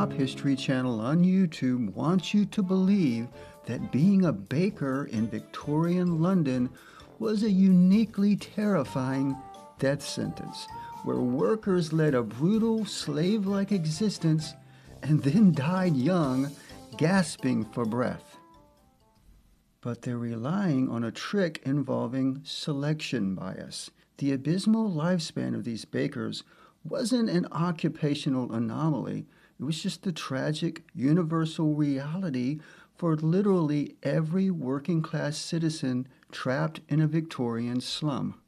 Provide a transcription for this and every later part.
Pop History channel on YouTube wants you to believe that being a baker in Victorian London was a uniquely terrifying death sentence, where workers led a brutal, slave-like existence and then died young, gasping for breath. But they're relying on a trick involving selection bias. The abysmal lifespan of these bakers wasn't an occupational anomaly. It was just the tragic, universal reality for literally every working-class citizen trapped in a Victorian slum.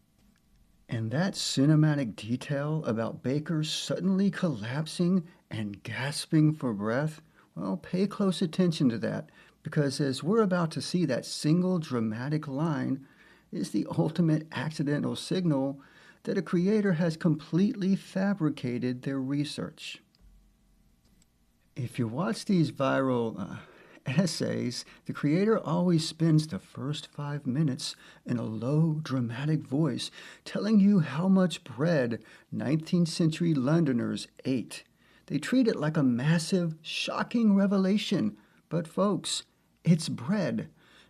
And that cinematic detail about bakers suddenly collapsing and gasping for breath, well, pay close attention to that, because as we're about to see, that single dramatic line is the ultimate accidental signal that a creator has completely fabricated their research. If you watch these viral essays, the creator always spends the first 5 minutes in a low, dramatic voice telling you how much bread 19th century Londoners ate. They treat it like a massive, shocking revelation. But folks, it's bread.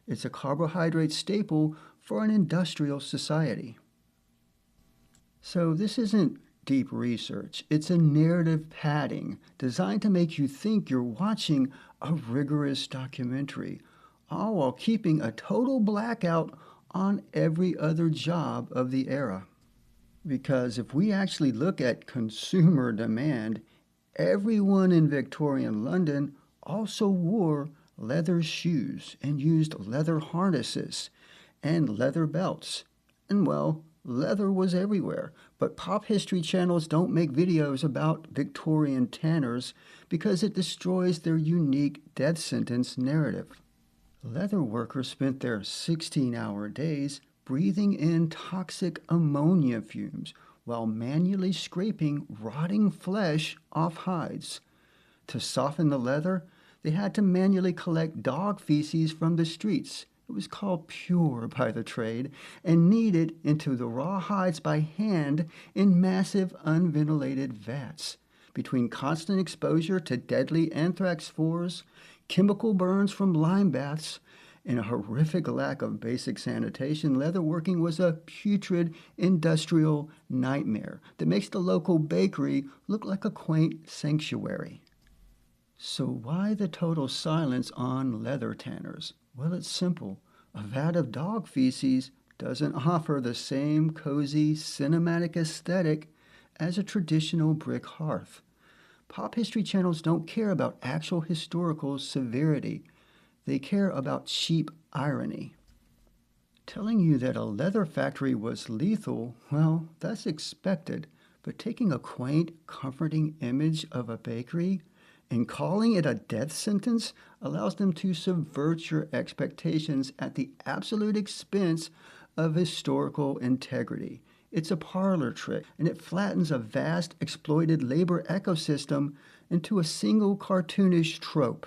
It's a carbohydrate staple for an industrial society. So this isn't deep research. It's a narrative padding designed to make you think you're watching a rigorous documentary, all while keeping a total blackout on every other job of the era. Because if we actually look at consumer demand, everyone in Victorian London also wore leather shoes and used leather harnesses and leather belts. And well, leather was everywhere, but pop history channels don't make videos about Victorian tanners because it destroys their unique death sentence narrative. Leather workers spent their 16-hour days breathing in toxic ammonia fumes while manually scraping rotting flesh off hides. To soften the leather, they had to manually collect dog feces from the streets. It was called pure by the trade, and kneaded into the raw hides by hand in massive unventilated vats. Between constant exposure to deadly anthrax spores, chemical burns from lime baths, and a horrific lack of basic sanitation, leatherworking was a putrid industrial nightmare that makes the local bakery look like a quaint sanctuary. So why the total silence on leather tanners? Well, it's simple. A vat of dog feces doesn't offer the same cozy, cinematic aesthetic as a traditional brick hearth. Pop history channels don't care about actual historical severity. They care about cheap irony. Telling you that a leather factory was lethal, well, that's expected. But taking a quaint, comforting image of a bakery and calling it a death sentence allows them to subvert your expectations at the absolute expense of historical integrity. It's a parlor trick, and it flattens a vast, exploited labor ecosystem into a single cartoonish trope.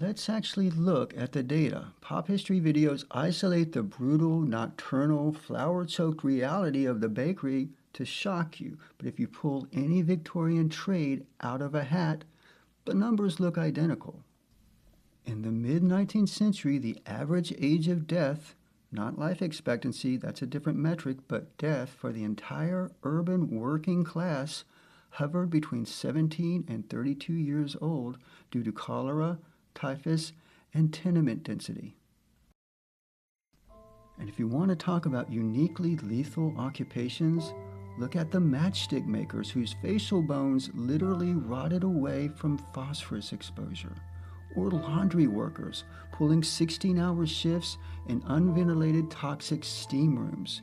Let's actually look at the data. Pop history videos isolate the brutal, nocturnal, flour-choked reality of the bakery to shock you. But if you pull any Victorian trade out of a hat, the numbers look identical. In the mid-19th century, the average age of death, not life expectancy, that's a different metric, but death for the entire urban working class hovered between 17 and 32 years old due to cholera, typhus, and tenement density. And if you want to talk about uniquely lethal occupations, look at the matchstick makers whose facial bones literally rotted away from phosphorus exposure, or laundry workers pulling 16-hour shifts in unventilated toxic steam rooms.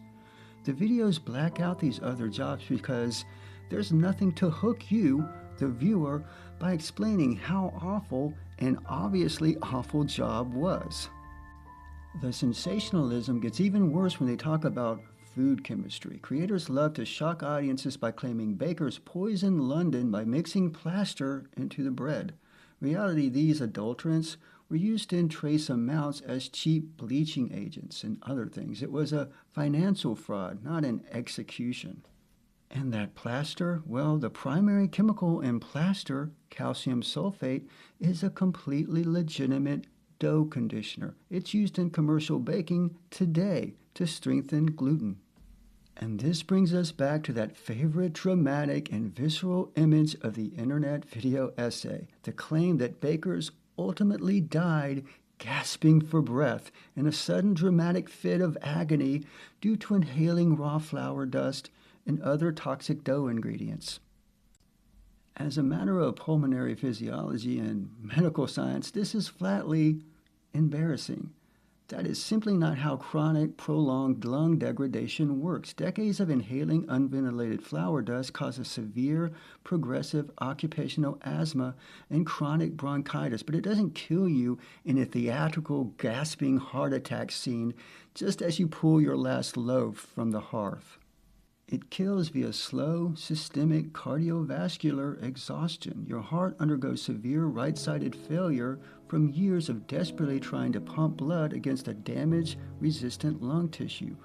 The videos black out these other jobs because there's nothing to hook you, the viewer, by explaining how awful an obviously awful job was. The sensationalism gets even worse when they talk about food chemistry. Creators love to shock audiences by claiming bakers poisoned London by mixing plaster into the bread. In reality, these adulterants were used in trace amounts as cheap bleaching agents and other things. It was a financial fraud, not an execution. And that plaster, well, the primary chemical in plaster, calcium sulfate, is a completely legitimate dough conditioner. It's used in commercial baking today to strengthen gluten. And this brings us back to that favorite dramatic and visceral image of the internet video essay, the claim that bakers ultimately died gasping for breath in a sudden dramatic fit of agony due to inhaling raw flour dust and other toxic dough ingredients. As a matter of pulmonary physiology and medical science, this is flatly embarrassing. That is simply not how chronic, prolonged lung degradation works. Decades of inhaling unventilated flour dust causes severe, progressive occupational asthma and chronic bronchitis, but it doesn't kill you in a theatrical, gasping heart attack scene just as you pull your last loaf from the hearth. It kills via slow, systemic cardiovascular exhaustion. Your heart undergoes severe right-sided failure from years of desperately trying to pump blood against a damaged, resistant lung tissue,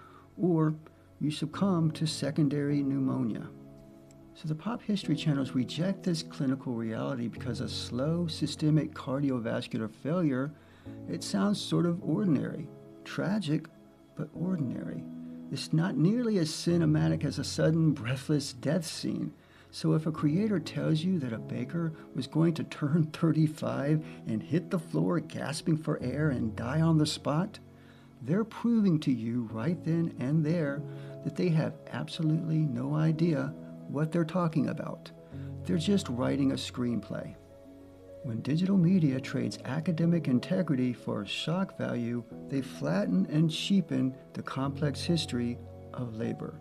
or you succumb to secondary pneumonia. So the pop history channels reject this clinical reality because a slow, systemic cardiovascular failure, it sounds sort of ordinary. Tragic, but ordinary. It's not nearly as cinematic as a sudden, breathless death scene. So if a creator tells you that a baker was going to turn 35 and hit the floor gasping for air and die on the spot, they're proving to you right then and there that they have absolutely no idea what they're talking about. They're just writing a screenplay. When digital media trades academic integrity for shock value, they flatten and cheapen the complex history of labor.